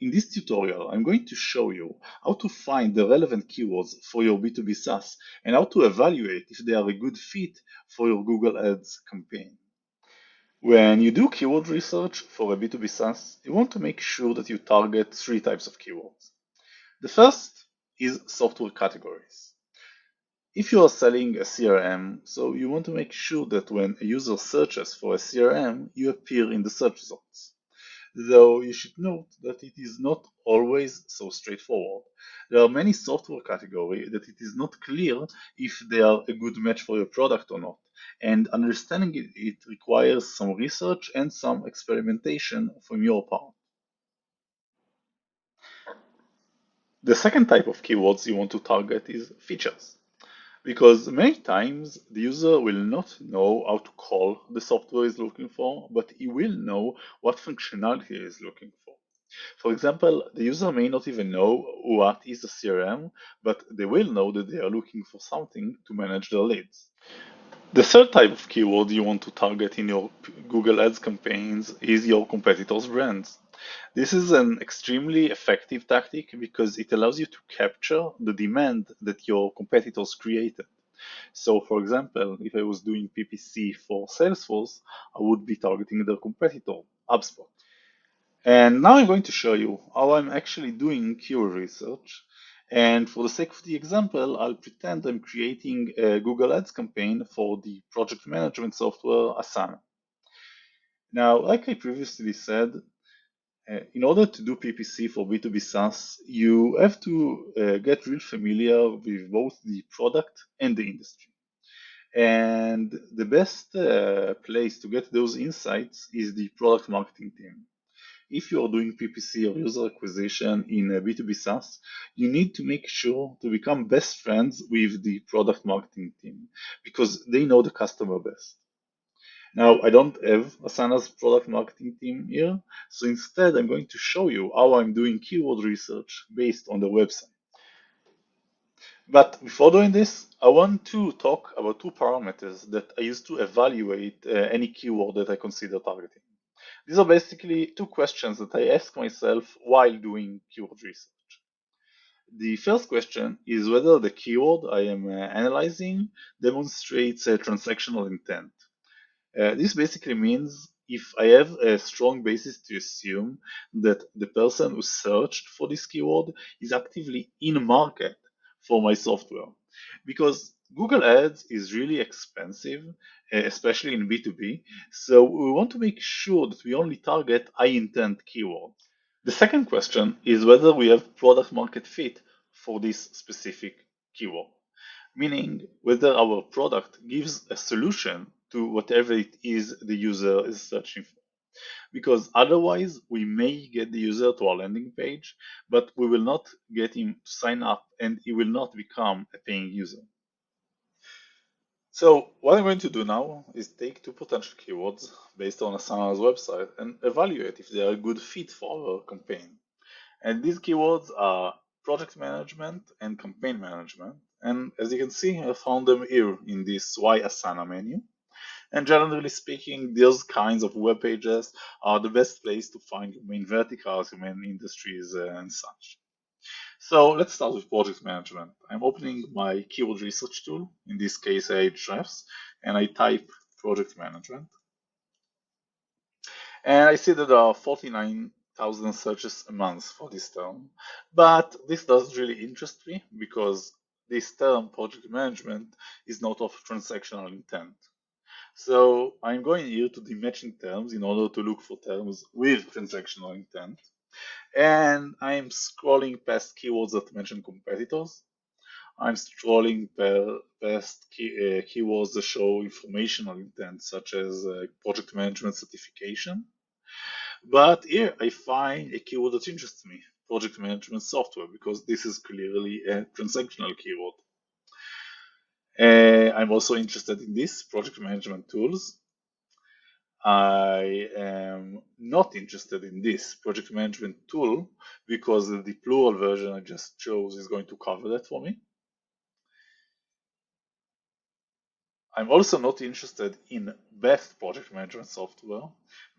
in this tutorial, I'm going to show you how to find the relevant keywords for your B2B SaaS and how to evaluate if they are a good fit for your Google Ads campaign. When you do keyword research for a B2B SaaS, you want to make sure that you target three types of keywords. The first is software categories. If you are selling a CRM, so you want to make sure that when a user searches for a CRM, you appear in the search results. Though you should note that it is not always so straightforward. There are many software categories that it is not clear if they are a good match for your product or not, and understanding it requires some research and some experimentation from your part. The second type of keywords you want to target is features, because many times the user will not know how to call the software is looking for, but he will know what functionality he is looking for. For example, the user may not even know what is a CRM, but they will know that they are looking for something to manage their leads. The third type of keyword you want to target in your Google Ads campaigns is your competitors' brands. This is an extremely effective tactic because it allows you to capture the demand that your competitors created. So, for example, if I was doing PPC for Salesforce, I would be targeting their competitor, HubSpot. And now I'm going to show you how I'm actually doing keyword research. And for the sake of the example, I'll pretend I'm creating a Google Ads campaign for the project management software Asana. Now, like I previously said, in order to do PPC for B2B SaaS, you have to get real familiar with both the product and the industry. And the best place to get those insights is the product marketing team. If you are doing PPC or user acquisition in a B2B SaaS, you need to make sure to become best friends with the product marketing team because they know the customer best. Now, I don't have Asana's product marketing team here, so instead I'm going to show you how I'm doing keyword research based on the website. But before doing this, I want to talk about two parameters that I use to evaluate any keyword that I consider targeting. These are basically two questions that I ask myself while doing keyword research. The first question is whether the keyword I am analyzing demonstrates a transactional intent. This basically means if I have a strong basis to assume that the person who searched for this keyword is actively in market for my software. Because Google Ads is really expensive, especially in B2B, so we want to make sure that we only target high intent keywords. The second question is whether we have product market fit for this specific keyword, meaning whether our product gives a solution to whatever it is the user is searching for. Because otherwise, we may get the user to our landing page, but we will not get him to sign up and he will not become a paying user. So what I'm going to do now is take two potential keywords based on Asana's website and evaluate if they are a good fit for our campaign. And these keywords are project management and campaign management. And as you can see, I found them here in this Why Asana menu. And generally speaking, those kinds of web pages are the best place to find your main verticals, your main industries, and such. So let's start with project management. I'm opening my keyword research tool, in this case Ahrefs, and I type project management. And I see that there are 49,000 searches a month for this term, but this doesn't really interest me because this term, project management, is not of transactional intent. So I'm going here to the matching terms in order to look for terms with transactional intent. And I'm scrolling past keywords that mention competitors. I'm scrolling past keywords that show informational intent, such as project management certification. But here I find a keyword that interests me, project management software, because this is clearly a transactional keyword. I'm also interested in this, project management tools. I am not interested in this project management tool because the plural version I just chose is going to cover that for me. I'm also not interested in best project management software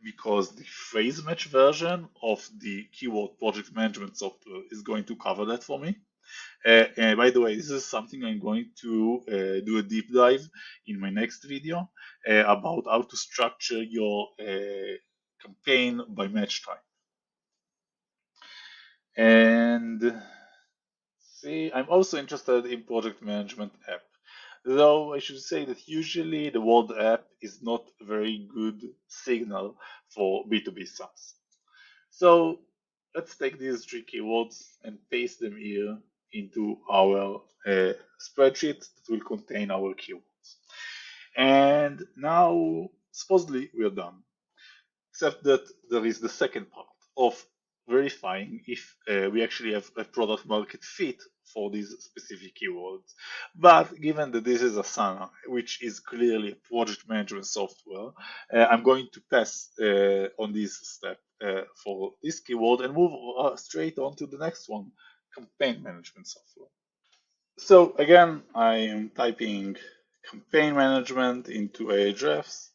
because the phrase match version of the keyword project management software is going to cover that for me. And by the way, this is something I'm going to do a deep dive in my next video about how to structure your campaign by match type. And see, I'm also interested in project management app. Though I should say that usually the word app is not a very good signal for B2B SaaS. So let's take these three keywords and paste them here into our spreadsheet that will contain our keywords. And now, supposedly, we are done except that there is the second part of verifying if we actually have a product market fit for these specific keywords. But given that this is Asana, which is clearly a project management software, I'm going to pass on this step for this keyword and move straight on to the next one, campaign management software. So again, I am typing campaign management into Ahrefs.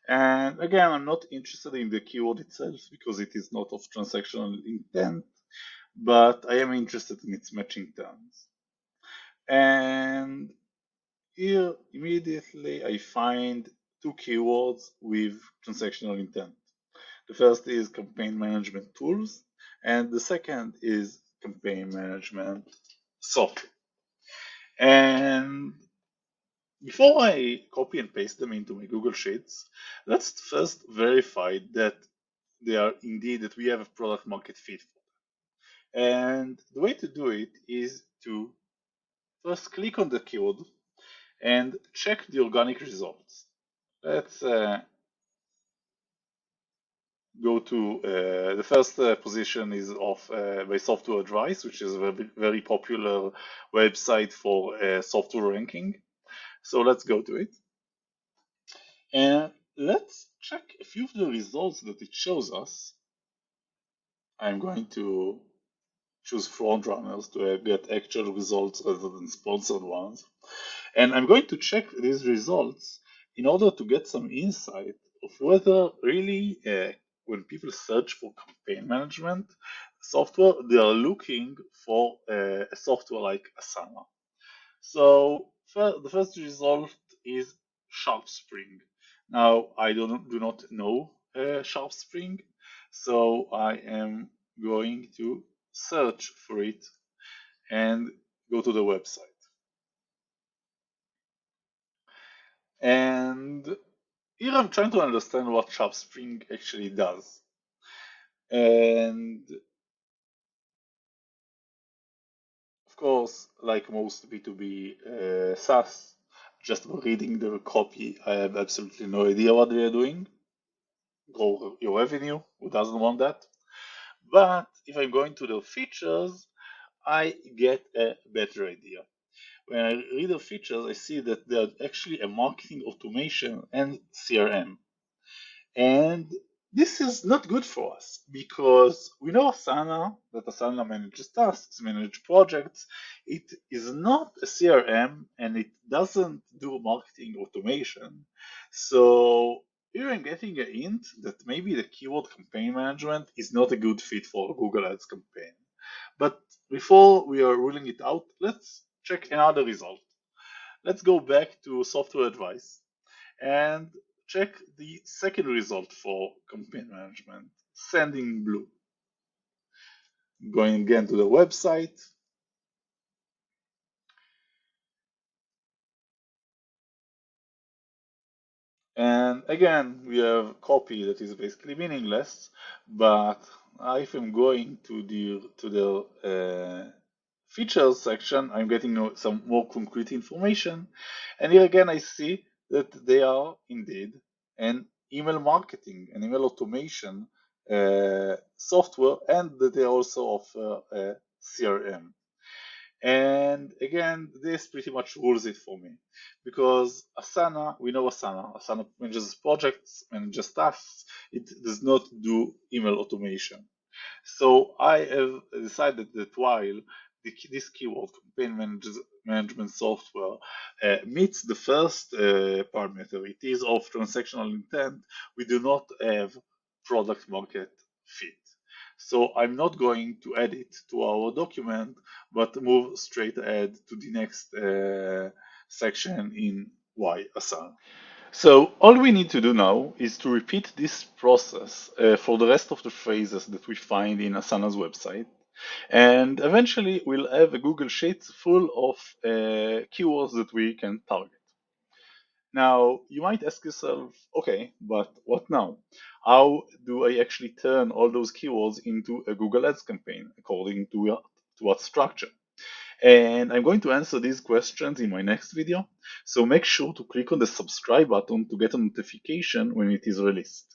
And again, I'm not interested in the keyword itself because it is not of transactional intent, but I am interested in its matching terms. And here, immediately, I find two keywords with transactional intent. The first is campaign management tools, and the second is campaign management software. And before I copy and paste them into my Google Sheets, let's first verify that they are indeed that we have a product market fit for them. And the way to do it is to first click on the keyword and check the organic results. Let's go to the first position is of by Software Advice, which is a very popular website for software ranking. So let's go to it. And let's check a few of the results that it shows us. I'm going to choose front runners to get actual results rather than sponsored ones. And I'm going to check these results in order to get some insight of whether really when people search for campaign management software, they are looking for a software like Asana. So the first result is SharpSpring. Now I do not know SharpSpring, so I am going to search for it and go to the website. And here I'm trying to understand what SharpSpring actually does. And of course, like most B2B SaaS, just reading the copy, I have absolutely no idea what they are doing. Grow your revenue, who doesn't want that? But if I'm going to the features, I get a better idea. When I read the features, I see that they're actually a marketing automation and CRM. And this is not good for us because we know Asana, that Asana manages tasks, manages projects. It is not a CRM and it doesn't do marketing automation. So here I'm getting a hint that maybe the keyword campaign management is not a good fit for a Google Ads campaign. But before we are ruling it out, let's check another result. Let's go back to software advice and check the second result for campaign management, Sending Blue. Going again to the website. And again, we have copy that is basically meaningless, but if I'm going to the features section, I'm getting some more concrete information. And here again, I see that they are indeed an email marketing and email automation software, and that they also offer a CRM. And again, this pretty much rules it for me because Asana, we know Asana. Asana manages projects, manages tasks. It does not do email automation. So I have decided that while this keyword campaign management software meets the first parameter, it is of transactional intent, we do not have product market fit. So I'm not going to add it to our document, but move straight ahead to the next section in Y Asana. So all we need to do now is to repeat this process for the rest of the phrases that we find in Asana's website. And eventually we'll have a Google Sheet full of keywords that we can target. Now, you might ask yourself, okay, but what now? How do I actually turn all those keywords into a Google Ads campaign according to what structure? And I'm going to answer these questions in my next video, so make sure to click on the subscribe button to get a notification when it is released.